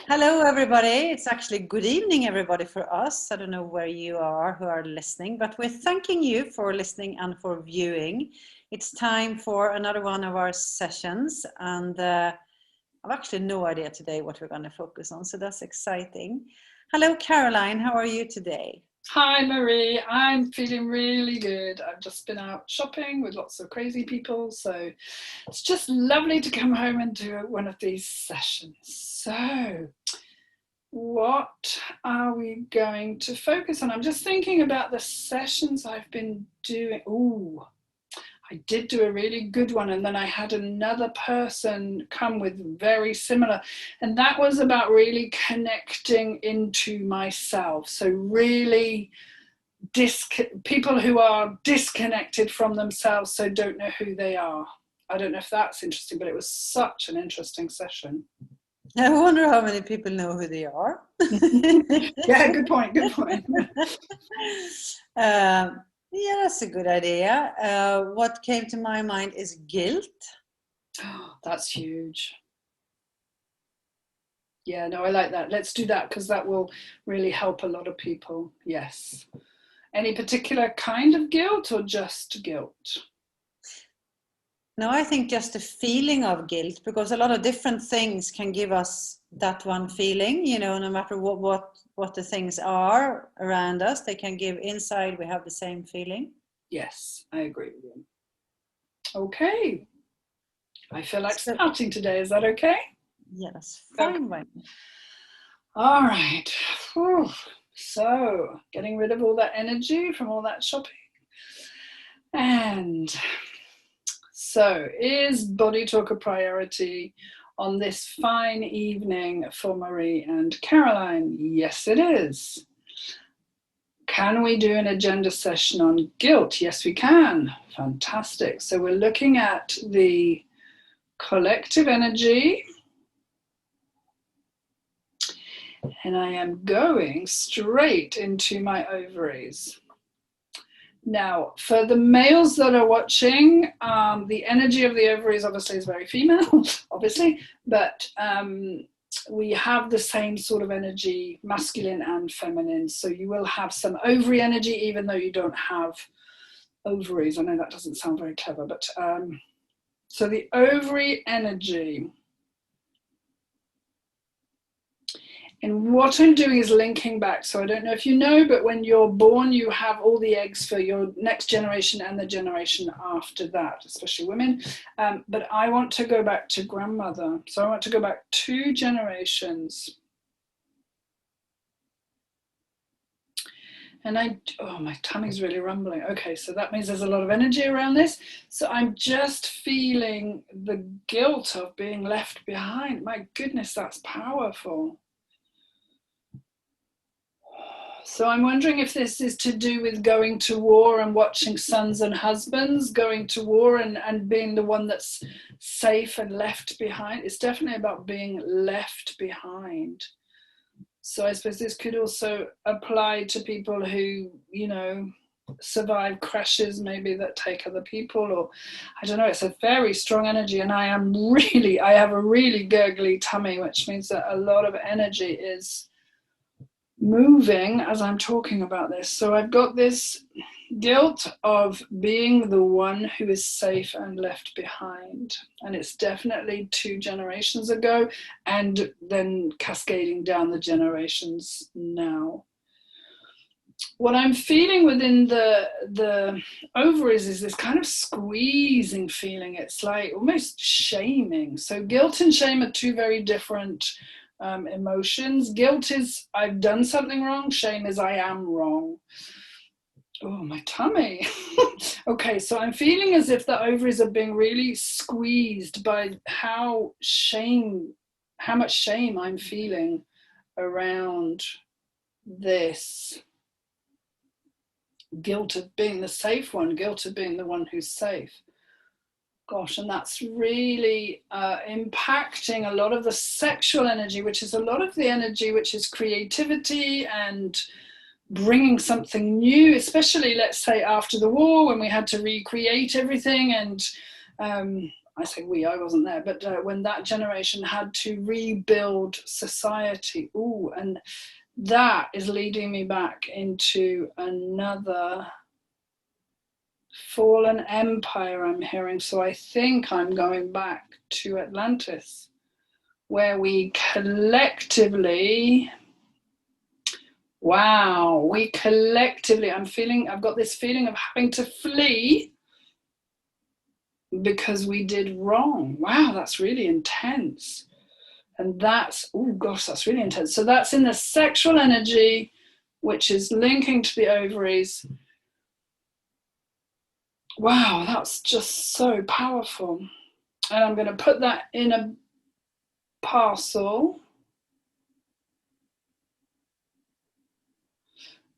Hello, everybody. It's actually good evening, everybody, for us. I don't know where you are who are listening, but we're thanking you for listening and for viewing. It's time for another one of our sessions, and I've actually no idea today what we're going to focus on, so that's exciting. Hello, Caroline. How are you today? Hi Marie, I'm feeling really good. I've just been out shopping with lots of crazy people, so it's just lovely to come home and do one of these sessions. So, what are we going to focus on? I'm just thinking about the sessions I've been doing. Ooh, I did do a really good one, and then I had another person come with very similar, and that was about really connecting into myself. So really people who are disconnected from themselves, so don't know who they are. I don't know if that's interesting, but it was such an interesting session. I wonder how many people know who they are. Yeah, good point, good point. Yeah, that's a good idea. What came to my mind is guilt. Oh, that's huge. Yeah, no, I like that. Let's do that because that will really help a lot of people. Yes. Any particular kind of guilt or just guilt? No, I think just the feeling of guilt, because a lot of different things can give us that one feeling, no matter what the things are around us, they can give inside, we have the same feeling. Yes, I agree with you. Okay. I feel like So, starting today. Is that okay? yeah, that's Okay. fine. Right. All right. Whew. So, getting rid of all that energy from all that shopping. And so, is body talk a priority on this fine evening for Marie and Caroline? Yes, it is. Can we do an agenda session on guilt? Yes, we can. Fantastic. So, we're looking at the collective energy. And I am going straight into my ovaries. Now, for the males that are watching, the energy of the ovaries obviously is very female, obviously, but we have the same sort of energy, masculine and feminine. So you will have some ovary energy, even though you don't have ovaries. I know that doesn't sound very clever, but so the ovary energy. And what I'm doing is linking back. So I don't know if you know, but when you're born, you have all the eggs for your next generation and the generation after that, especially women. But I want to go back to grandmother. So I want to go back 2 generations. And my tummy's really rumbling. Okay, so that means there's a lot of energy around this. So I'm just feeling the guilt of being left behind. My goodness, that's powerful. So I'm wondering if this is to do with going to war and watching sons and husbands going to war and being the one that's safe and left behind. It's definitely about being left behind. So I suppose this could also apply to people who, survive crashes maybe that take other people, or I don't know, it's a very strong energy. And I have a really gurgly tummy, which means that a lot of energy is moving as I'm talking about this. So I've got this guilt of being the one who is safe and left behind. And it's definitely 2 generations ago and then cascading down the generations now. What I'm feeling within the ovaries is this kind of squeezing feeling. It's like almost shaming. So guilt and shame are 2 very different emotions. Guilt is I've done something wrong. Shame is I am wrong. Oh, my tummy. Okay, so I'm feeling as if the ovaries are being really squeezed by how much shame I'm feeling around this. Guilt of being the safe one, guilt of being the one who's safe. Gosh, and that's really impacting a lot of the sexual energy, which is a lot of the energy which is creativity and bringing something new, especially, let's say, after the war when we had to recreate everything. And I say we, I wasn't there, but when that generation had to rebuild society. Ooh, and that is leading me back into another fallen empire I'm hearing. So I think I'm going back to Atlantis, where we collectively, I've got this feeling of having to flee because we did wrong. Wow, that's really intense. And that's, oh gosh, that's really intense. So that's in the sexual energy, which is linking to the ovaries. Wow, that's just so powerful. And I'm going to put that in a parcel.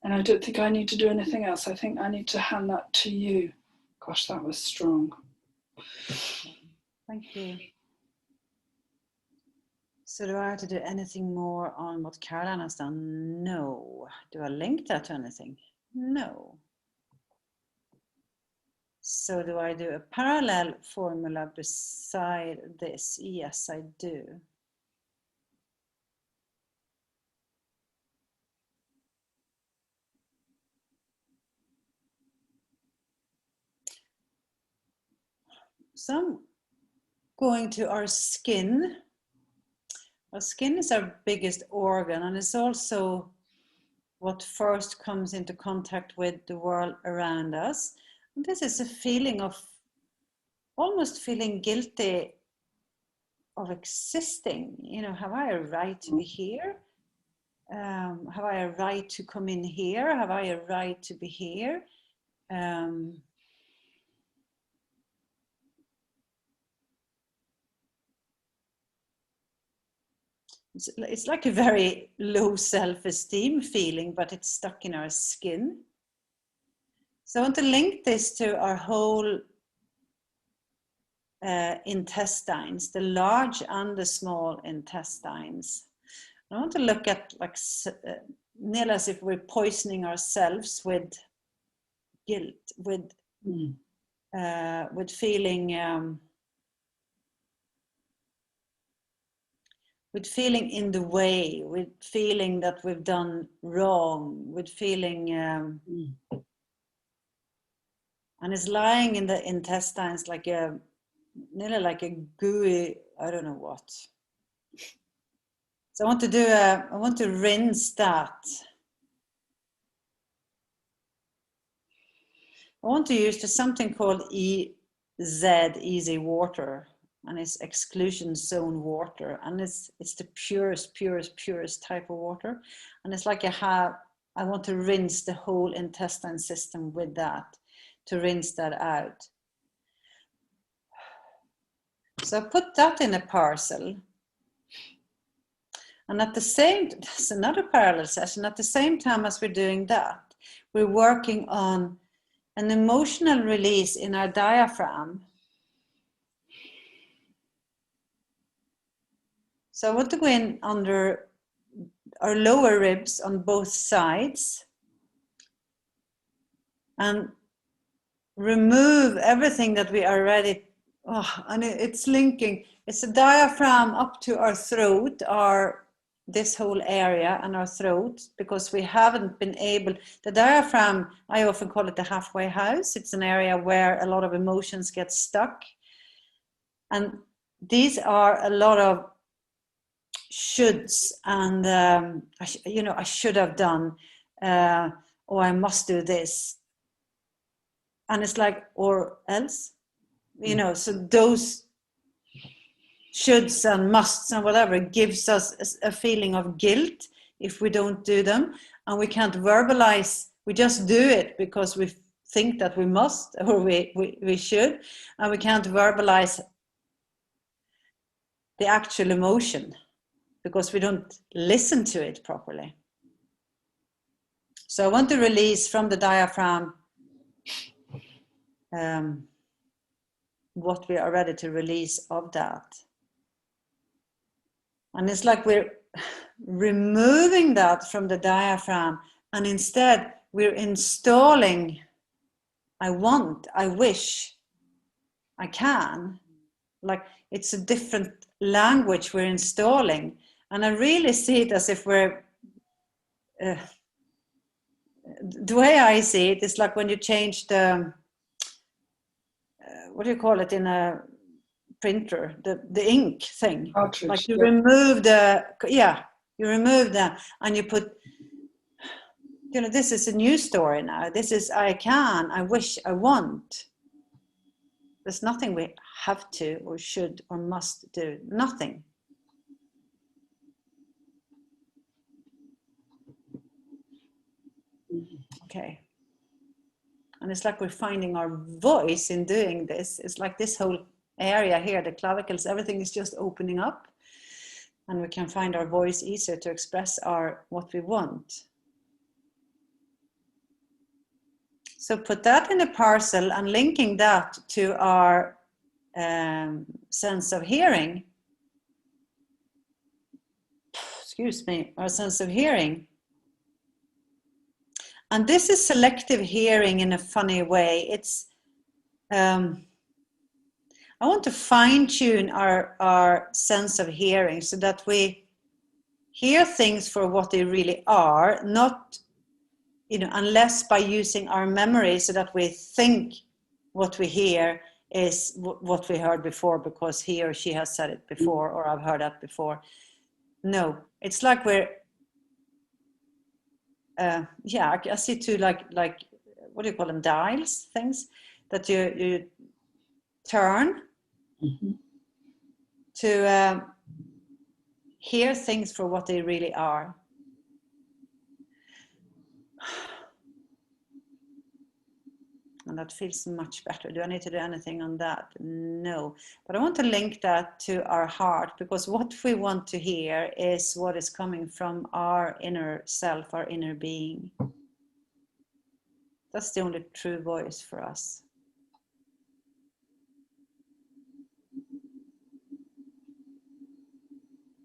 And I don't think I need to do anything else. I think I need to hand that to you. Gosh, that was strong. Thank you. So do I have to do anything more on what Caroline has done? No. Do I link that to anything? No. So do I do a parallel formula beside this? Yes, I do. So I'm going to our skin. Our skin is our biggest organ, and it's also what first comes into contact with the world around us. And this is a feeling of almost feeling guilty of existing. You know, have I a right to be here? Have I a right to come in here? Have I a right to be here? It's like a very low self-esteem feeling, but it's stuck in our skin. So I want to link this to our whole intestines, the large and the small intestines. I want to look at like nearly as if we're poisoning ourselves with guilt, with feeling. With feeling in the way, with feeling that we've done wrong, with feeling, and it's lying in the intestines like nearly like a gooey, I don't know what. So I want to rinse that. I want to use something called EZ, easy water. And it's exclusion zone water, and it's the purest type of water, and it's like I want to rinse the whole intestine system with that, to rinse that out. So I put that in a parcel, and at the same, that's another parallel session. At the same time as we're doing that, we're working on an emotional release in our diaphragm. So I want to go in under our lower ribs on both sides and remove everything that we are ready. And it's linking. It's a diaphragm up to our throat, this whole area and our throat, because we haven't been able. The diaphragm, I often call it the halfway house. It's an area where a lot of emotions get stuck, and these are a lot of shoulds and I should have done, or I must do this, and it's like, or else, so those shoulds and musts and whatever gives us a feeling of guilt if we don't do them, and we can't verbalize. We just do it because we think that we must, or we should, and we can't verbalize the actual emotion because we don't listen to it properly. So I want to release from the diaphragm what we are ready to release of that. And it's like we're removing that from the diaphragm, and instead we're installing, I want, I wish, I can. like it's a different language we're installing. And I really see it as if we're, the way I see it is like when you change the, what do you call it in a printer, the ink thing. Cartridge, like you yeah. remove the, you remove that and you put, you know, this is a new story now. This is, I can, I wish, I want. There's nothing we have to or should or must do. Nothing. Okay. And it's like we're finding our voice in doing this. It's like this whole area here, the clavicles, everything is just opening up. And we can find our voice easier to express what we want. So put that in a parcel and linking that to our sense of hearing. Excuse me, our sense of hearing. And this is selective hearing in a funny way. It's, I want to fine tune our sense of hearing so that we hear things for what they really are, not, you know, unless by using our memory so that we think what we hear is what we heard before because he or she has said it before or I've heard that before. No, it's like we're, I see two like what do you call them, dials, things that you turn to hear things for what they really are. And that feels much better. Do I need to do anything on that? No. But I want to link that to our heart, because what we want to hear is what is coming from our inner self, our inner being. That's the only true voice for us.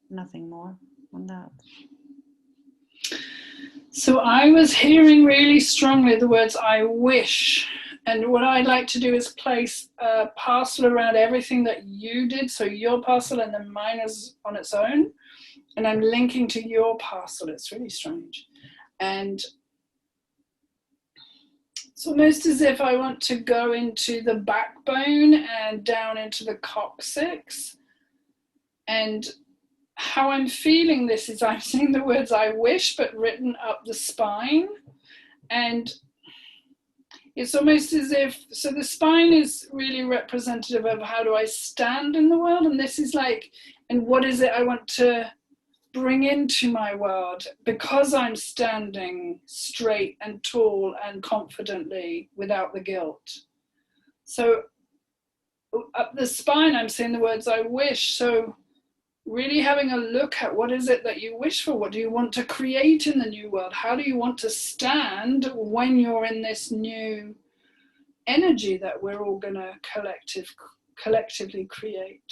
Nothing more on that. So I was hearing really strongly the words I wish. And what I'd like to do is place a parcel around everything that you did. So your parcel and then mine is on its own. And I'm linking to your parcel. It's really strange. And it's almost as if I want to go into the backbone and down into the coccyx. And how I'm feeling this is I'm seeing the words I wish, but written up the spine. And it's almost as if, so the spine is really representative of how do I stand in the world. And this is like, and what is it I want to bring into my world because I'm standing straight and tall and confidently without the guilt. So up the spine, I'm saying the words I wish. So really having a look at what is it that you wish for? What do you want to create in the new world? How do you want to stand when you're in this new energy that we're all going to collectively create?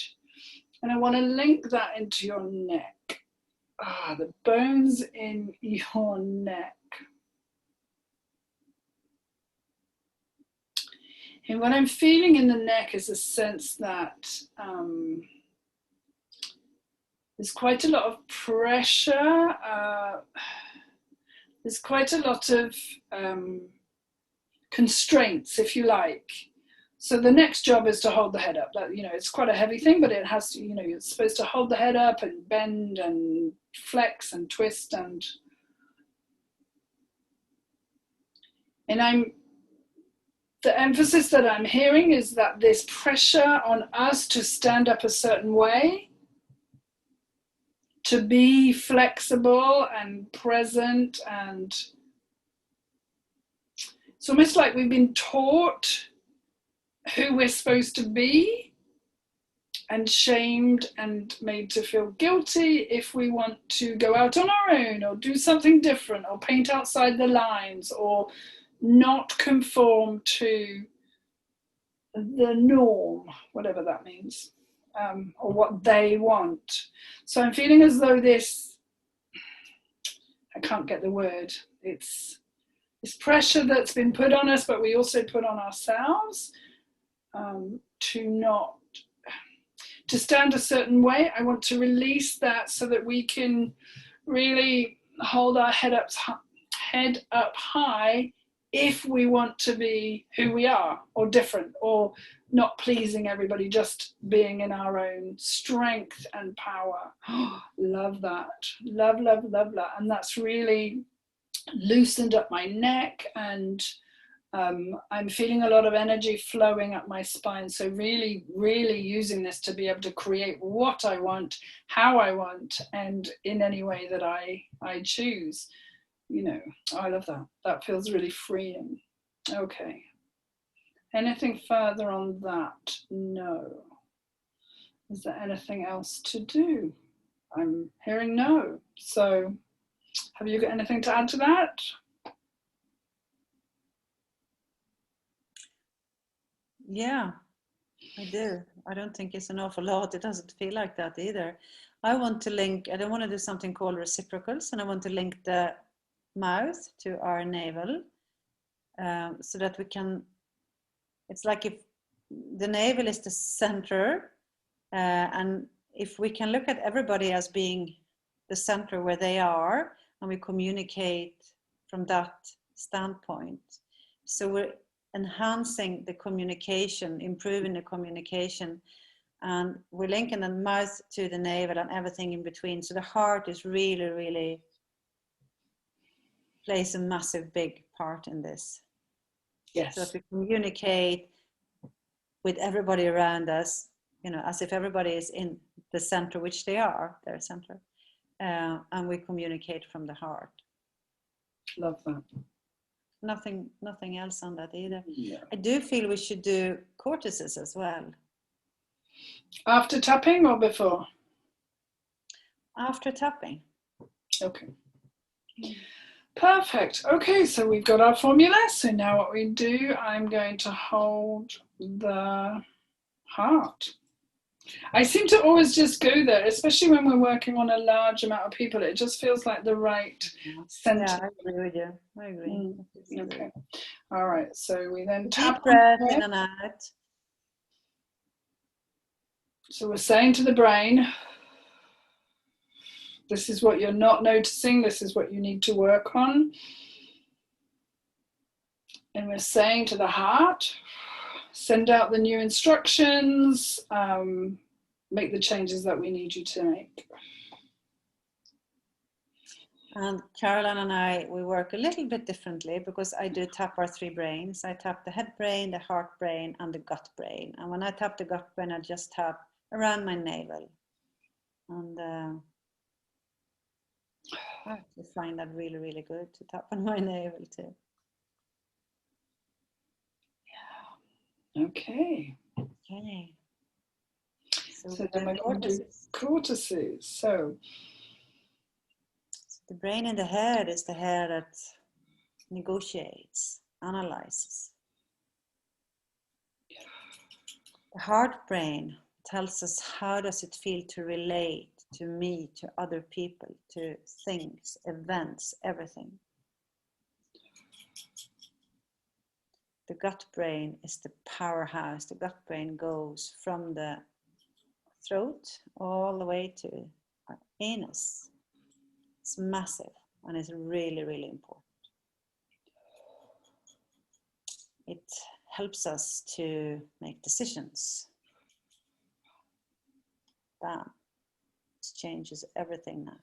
And I want to link that into your neck. The bones in your neck. And what I'm feeling in the neck is a sense that there's quite a lot of pressure. There's quite a lot of constraints, if you like. So the next job is to hold the head up. That, you know, it's quite a heavy thing, but it has to, you know, you're supposed to hold the head up and bend and flex and twist and the emphasis that I'm hearing is that there's pressure on us to stand up a certain way, to be flexible and present, and it's almost like we've been taught who we're supposed to be and shamed and made to feel guilty if we want to go out on our own or do something different or paint outside the lines or not conform to the norm, whatever that means, or what they want. So I'm feeling as though this, I can't get the word, it's this pressure that's been put on us, but we also put on ourselves to not, to stand a certain way. I want to release that so that we can really hold our head up high if we want to be who we are, or different, or not pleasing everybody, just being in our own strength and power. Love that. Love, love, love that. And that's really loosened up my neck, and I'm feeling a lot of energy flowing up my spine. So really, really using this to be able to create what I want, how I want, and in any way that I choose. You know, I love that. That feels really freeing. Okay. Anything further on that? No. Is there anything else to do? I'm hearing no. So have you got anything to add to that? Yeah, I do. I don't think it's an awful lot. It doesn't feel like that either. I want to link, I don't want to do something called reciprocals, and I want to link the mouth to our navel, so that we can, it's like if the navel is the center, and if we can look at everybody as being the center where they are, and we communicate from that standpoint. So we're enhancing the communication, improving the communication, and we're linking the mouth to the navel and everything in between. So the heart is really, really plays a massive big part in this. Yes. So that we communicate with everybody around us, you know, as if everybody is in the center, which they are, their center, and we communicate from the heart. Love that. Nothing else on that either. Yeah. I do feel we should do Cortices as well. After tapping or before? After tapping. Okay. Perfect. Okay, so we've got our formula. So now what we do, I'm going to hold the heart. I seem to always just go there, especially when we're working on a large amount of people. It just feels like the right center. Yeah, I agree with you. I agree. Okay. All right. So we then Deep tap breath in and out. So we're saying to the brain, this is what you're not noticing. This is what you need to work on. And we're saying to the heart, send out the new instructions, make the changes that we need you to make. And Caroline and I, we work a little bit differently because I do tap our three brains. I tap the head brain, the heart brain, and the gut brain. And when I tap the gut brain, I just tap around my navel. And I actually find that really, really good to tap on my navel too. Yeah. Okay. Okay. So then we're going to do cortices. So the brain in the head is the head that negotiates, analyzes. The heart brain tells us how does it feel to relate to me, to other people, to things, events, everything. The gut brain is the powerhouse. The gut brain goes from the throat all the way to our anus. It's massive and it's really, really important. It helps us to make decisions. Bam. It changes everything now.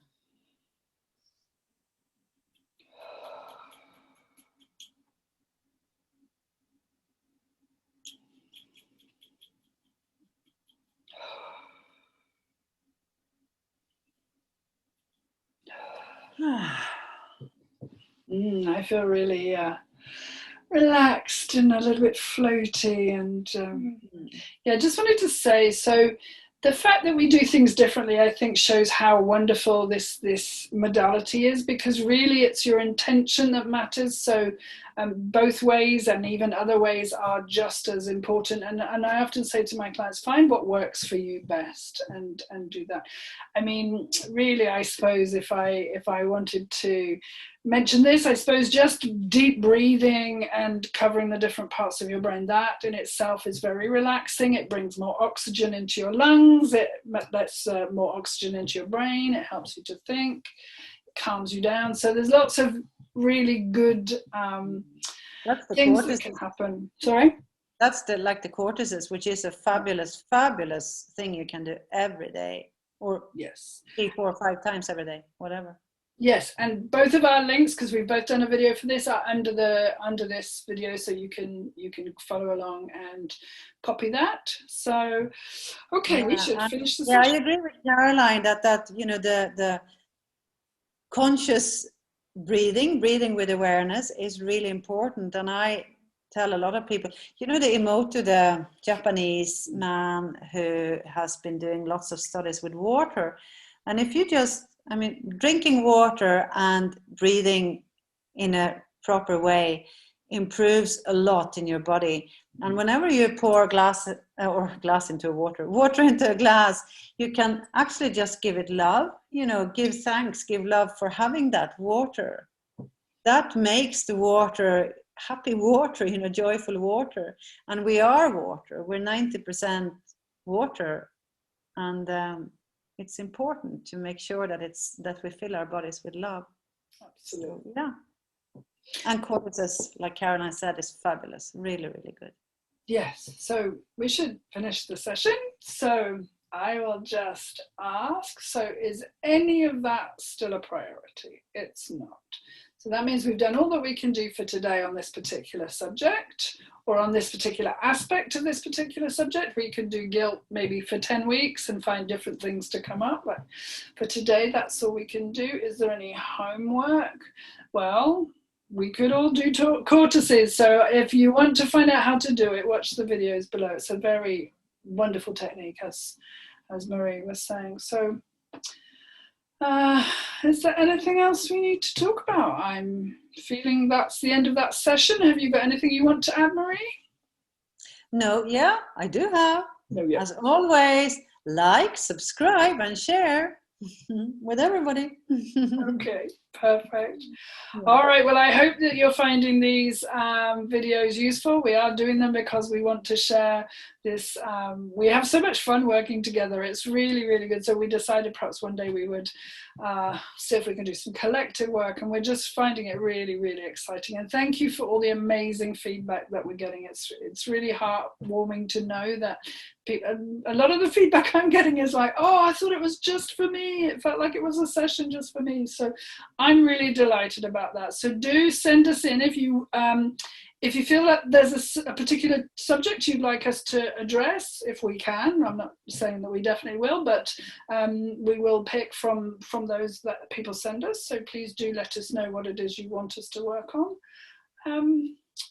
I feel really relaxed and a little bit floaty, and yeah, I just wanted to say, so the fact that we do things differently, I think, shows how wonderful this modality is, because really it's your intention that matters. So both ways and even other ways are just as important. And I often say to my clients, find what works for you best and do that. I mean, really, I suppose if I wanted to mention this, I suppose just deep breathing and covering the different parts of your brain, that in itself is very relaxing. It brings more oxygen into your lungs, it lets more oxygen into your brain, it helps you to think, it calms you down. So there's lots of really good things that can happen. Sorry? That's like the Cortices, which is a fabulous thing you can do every day, or yes, 3, 4, 5 times every day, whatever. Yes, and both of our links, because we've both done a video for this, are under this video, so you can follow along and copy that. So, okay, we should finish the session. I agree with Caroline that you know the conscious breathing with awareness is really important, and I tell a lot of people, you know, the Emoto, the Japanese man who has been doing lots of studies with water, and if you just, I mean, drinking water and breathing in a proper way improves a lot in your body. And whenever you pour glass into water into a glass, you can actually just give it love, you know, give thanks, give love for having that water. That makes the water happy water, you know, joyful water. And we are water. We're 90% water. And it's important to make sure that we fill our bodies with love. Absolutely. So, yeah. And Cortices, like Caroline said, is fabulous. Really, really good. Yes. So we should finish the session. So I will just ask, so is any of that still a priority? It's not. So that means we've done all that we can do for today on this particular subject, or on this particular aspect of this particular subject. We could do guilt maybe for 10 weeks and find different things to come up. But for today, that's all we can do. Is there any homework? Well, we could all do Cortices. So if you want to find out how to do it, watch the videos below. It's a very wonderful technique, as Marie was saying. So is there anything else we need to talk about? I'm feeling that's the end of that session. Have you got anything you want to add, Marie? No, yeah, I do have. No, yeah. As always, like, subscribe, and share with everybody. Okay, perfect. Yeah. All right, well, I hope that you're finding these videos useful. We are doing them because we want to share this. We have so much fun working together. It's really, really good. So we decided perhaps one day we would see if we can do some collective work, and we're just finding it really, really exciting. And thank you for all the amazing feedback that we're getting. It's really heartwarming to know that a lot of the feedback I'm getting is like, oh, I thought it was just for me. It felt like it was a session just for me. So I'm really delighted about that. So do send us in if you feel that there's a particular subject you'd like us to address, if we can. I'm not saying that we definitely will, but we will pick from those that people send us. So please do let us know what it is you want us to work on.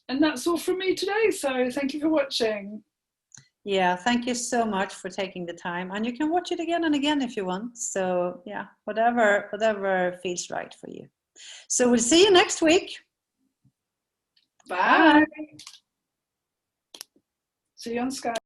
And that's all from me today. So thank you for watching. Yeah, thank you so much for taking the time. And you can watch it again and again if you want. So yeah, whatever feels right for you. So we'll see you next week. Bye. See you on Skype.